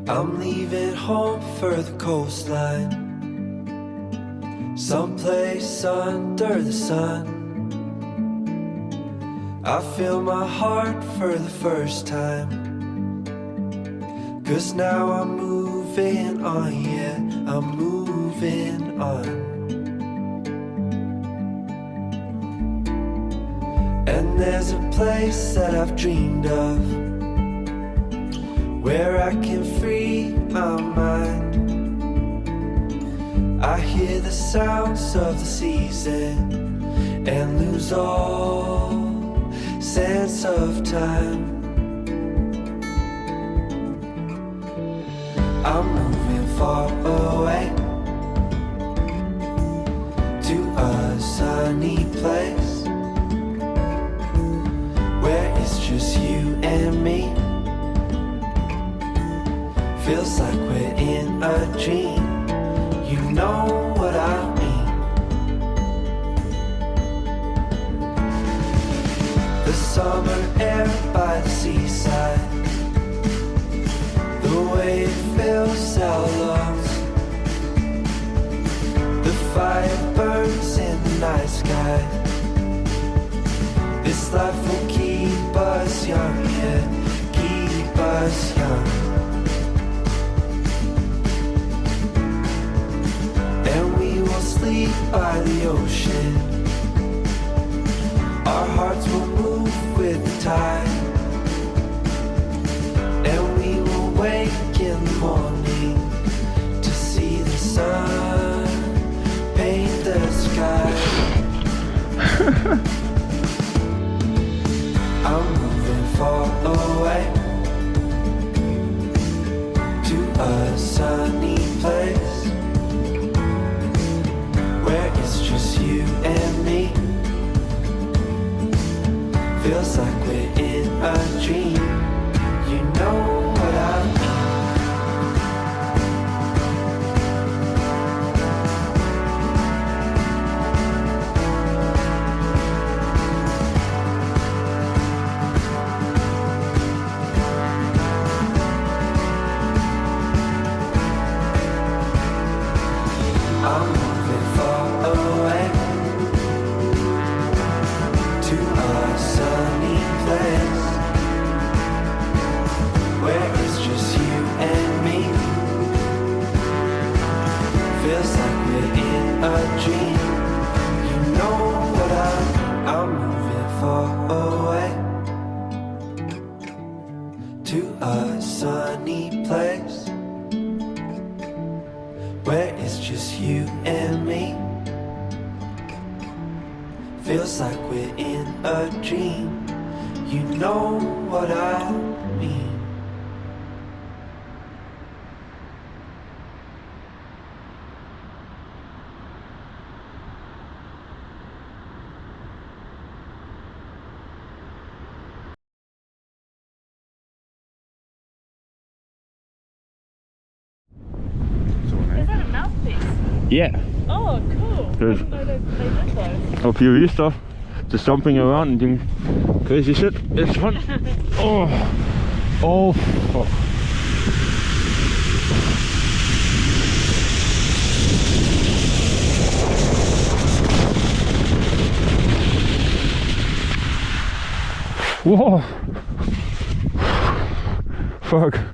I'm leaving home for the coastline, someplace under the sun. I feel my heart for the first time, 'cause now I'm moving on, yeah, I'm moving on. And there's a place that I've dreamed of, where I can free my mind. I hear the sounds of the season and lose all sense of time. I'm moving far away to a sunny place, where it's just you and me. Feels like we're in a dream, you know what I mean. The summer air by the seaside, the way it fills our lungs, the fire burns in the night sky. This life will keep us young, yeah, keep us young. Sleep by the ocean, our hearts will move with the tide, and we will wake in the morning to see the sun paint the sky. I'm moving far away to a sunny place, where it's just you and me. Feels like we're in a dream, you know what I mean. I'm moving far away to a sunny place, where it's just you and me. Feels like we're in a dream, you know what I mean. I'm moving far away to a sunny place, where it's just you and me. Feels like we're in a dream, you know what I mean. Is that a mouthpiece? Yeah. Oh, cool. Good. I didn't know they did those. A few of your stuff, just jumping around and doing crazy shit. It's fun. Oh, oh, fuck. Whoa. Fuck.